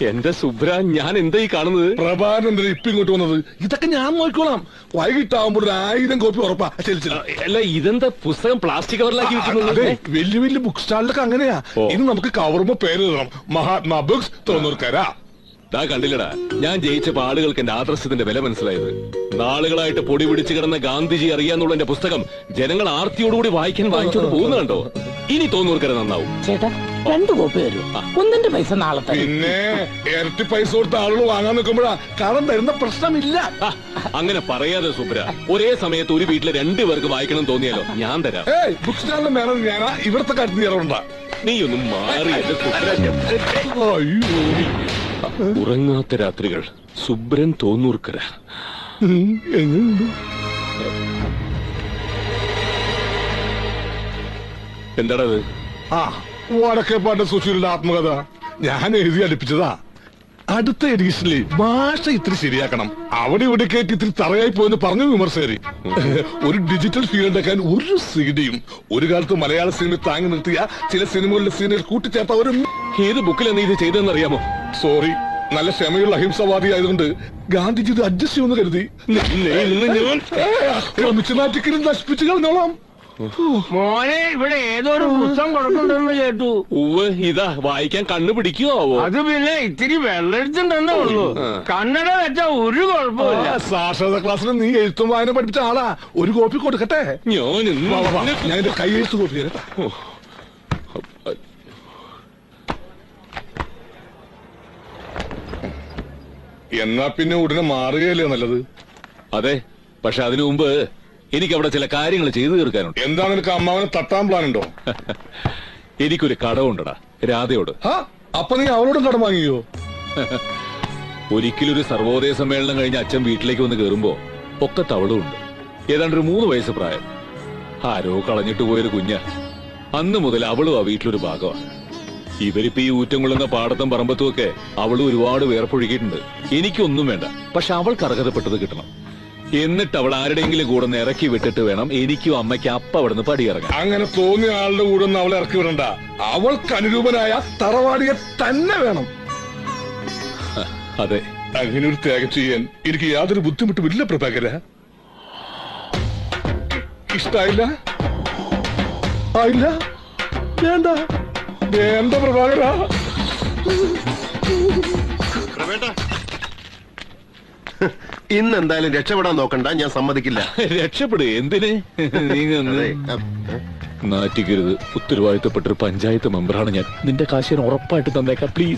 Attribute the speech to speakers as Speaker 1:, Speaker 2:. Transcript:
Speaker 1: എന്റെ സുബ്ര, ഞാൻ എന്താ ഈ കാണുന്നത്?
Speaker 2: പ്രഭാകരൻ ഇപ്പൊ ഇങ്ങോട്ട് വന്നത്? ഇതൊക്കെ ഞാൻ നോക്കിക്കോളാം. വൈകിട്ടാവുമ്പോൾ 1000 കോപ്പി ഉറപ്പാ.
Speaker 1: അല്ല, ഇതെന്താ പുസ്തകം പ്ലാസ്റ്റിക് കവറിലാക്കി വെക്കുന്നത്?
Speaker 2: വലിയ വലിയ ബുക്ക് സ്റ്റാളിലൊക്കെ അങ്ങനെയാ. ഇത് നമുക്ക് കവറുമ്പോ പേര് എഴുതണം, മഹാത്മാ ബുക്സ്, തോന്നൂർക്കര.
Speaker 1: ദാ കണ്ടില്ലടാ, ഞാൻ ജയിച്ചപ്പോ ആളുകൾക്ക് എന്റെ ആദർശത്തിന്റെ വില മനസ്സിലായത്. നാളുകളായിട്ട് പൊടി പിടിച്ചു കിടന്ന ഗാന്ധിജി അറിയാന്നുള്ള എന്റെ പുസ്തകം ജനങ്ങൾ ആർത്തിയോടുകൂടി വായിക്കാൻ വാങ്ങിച്ചോണ്ട് പോകുന്ന കണ്ടോ? ഇനി തോന്നൂർക്കര നന്നാവും.
Speaker 3: ചേട്ടാ 2 കോപ്പി തരൂ, 1ന്റെ പൈസ നാളെ തരും.
Speaker 2: പിന്നെ ഇരട്ടി പൈസ കൊടുത്ത ആളുകൾ വാങ്ങാൻ നിൽക്കുമ്പോഴാ കടം തരുന്ന പ്രശ്നമില്ല.
Speaker 1: അങ്ങനെ പറയാതെ സുബ്ര, ഒരേ സമയത്ത് ഒരു വീട്ടിലെ 2 പേർക്ക് വായിക്കണം തോന്നിയാലോ? ഞാൻ തരാം.
Speaker 2: ബുക്ക് സ്റ്റാളിന്റെ മേലെ ഞാനാ, ഇവിടത്തെ കാര്യത്തിൽ ഇറവുണ്ടാ.
Speaker 1: നീ ഒന്നും മാറി എന്റെ സുബ്ര. ഉറങ്ങാത്ത രാത്രികൾ, സുബ്രൻ തോന്നൂർക്കര. എന്താണത്?
Speaker 2: വടക്കേപ്പാട്ട് സുശീലിന്റെ ആത്മകഥ ഞാൻ എഴുതി അടുപ്പിച്ചതാ. അടുത്ത എഡിഷനിൽ ഭാഷ ഇത്തിരി ശരിയാക്കണം. അവിടെ ഇവിടെ കേട്ട് ഇത്തിരി തറയായി പോയെന്ന് പറഞ്ഞു വിമർശകര്. ഒരു ഡിജിറ്റൽ ഫീൽ ഉണ്ടാക്കാൻ ഒരു സീഡിയും. ഒരു കാലത്ത് മലയാള സിനിമ താങ്ങി നിർത്തിയ ചില സിനിമകളുടെ സീനുകൾ കൂട്ടിച്ചേർത്ത ഒരു...
Speaker 1: ഏത് ബുക്കിലാണ് ഇത് ചെയ്തതെന്ന് അറിയാമോ?
Speaker 2: സോറി, നല്ല ക്ഷമയുള്ള അഹിംസവാദി ആയതുകൊണ്ട് ഗാന്ധിജി ഇത് അഡ്ജസ്റ്റ് ചെയ്യുമെന്ന് കരുതി. നാട്ടിക്കലും നശിപ്പിച്ചു കളഞ്ഞോളാം.
Speaker 3: മോനെ, ഇവിടെ ഏതൊരു പുസ്തകം കൊടുക്കണ്ടെന്ന് കേട്ടു.
Speaker 1: ഇതാ വായിക്കാൻ കണ്ണു പിടിക്കുവോ?
Speaker 3: അത് പിന്നെ ഇത്തിരി വെള്ളെടുത്തിട്ടുണ്ടെന്നേ ഉള്ളൂ. കന്നഡ വെച്ചാ ഒരു കുഴപ്പമില്ല.
Speaker 2: സാക്ഷരതാ ക്ലാസ്സിൽ നീ എഴുത്തും വായന പഠിപ്പിച്ച ആളാ. ഒരു കോപ്പി കൊടുക്കട്ടെ? ഞാൻ എന്റെ കൈ എഴുത്ത് കോപ്പി കേട്ടാ. എന്നാ പിന്നെ ഉടനെ മാറുകയല്ലേ നല്ലത്?
Speaker 1: അതെ, പക്ഷെ അതിനു മുമ്പ് എനിക്ക് അവിടെ ചില കാര്യങ്ങൾ ചെയ്തു തീർക്കാനുണ്ട്.
Speaker 2: എന്താ, നിനക്ക് അമ്മാവനെ തട്ടാൻ പ്ലാൻ ഉണ്ടോ?
Speaker 1: എനിക്കൊരു കടമുണ്ടടാ, രാധയോട്.
Speaker 2: അപ്പൊ നീ അവളോടും കടം വാങ്ങിയോ?
Speaker 1: ഒരിക്കലൊരു സർവോദയ സമ്മേളനം കഴിഞ്ഞ് അച്ഛൻ വീട്ടിലേക്ക് വന്ന് കയറുമ്പോ ഒക്കെ തവളുണ്ട്. ഏതാണ്ട് ഒരു 3 വയസ്സ് പ്രായം. ആരോ കളഞ്ഞിട്ട് പോയൊരു കുഞ്ഞ. അന്ന് മുതൽ അവളും ആ വീട്ടിലൊരു ഭാഗമാണ്. ഇവരിപ്പോ ഈ ഊറ്റം കൊള്ളുന്ന പാടത്തും പറമ്പത്തും ഒക്കെ അവളും ഒരുപാട് വേർപ്പൊഴുകിയിട്ടുണ്ട്. എനിക്കൊന്നും വേണ്ട, പക്ഷെ അവൾക്ക് അർഹതപ്പെട്ടത് കിട്ടണം. എന്നിട്ട് അവൾ ആരുടെയെങ്കിലും കൂടെ ഒന്ന് ഇറക്കി വിട്ടിട്ട് വേണം എനിക്കും അമ്മയ്ക്ക് അപ്പ അവിടുന്ന് പടിയിറങ്ങാൻ.
Speaker 2: അങ്ങനെ തോന്നിയ ആളുടെ കൂടെ ഒന്നും അവളെ ഇറക്കി വിടണ്ട. അവൾക്ക് അനുരൂപനായ തറവാടിയെ തന്നെ വേണം.
Speaker 1: അതെ,
Speaker 2: അങ്ങനെ ഒരു ത്യാഗം ചെയ്യാൻ എനിക്ക് യാതൊരു ബുദ്ധിമുട്ടുമില്ല പ്രഭാകര. ഇഷ്ടായില്ല? ആയില്ല? വേണ്ട വേണ്ട പ്രഭാകര.
Speaker 4: ഇന്ന് എന്തായാലും രക്ഷപ്പെടാൻ നോക്കണ്ട, ഞാൻ സമ്മതിക്കില്ല.
Speaker 1: രക്ഷപ്പെടുക എന്തിന്? നാറ്റിക്കരുത്. ഉത്തരവാദിത്തപ്പെട്ടൊരു പഞ്ചായത്ത് മെമ്പറാണ് ഞാൻ. നിന്റെ കാശ് ഞാൻ ഉറപ്പായിട്ട് തന്നേക്കാം, പ്ലീസ്.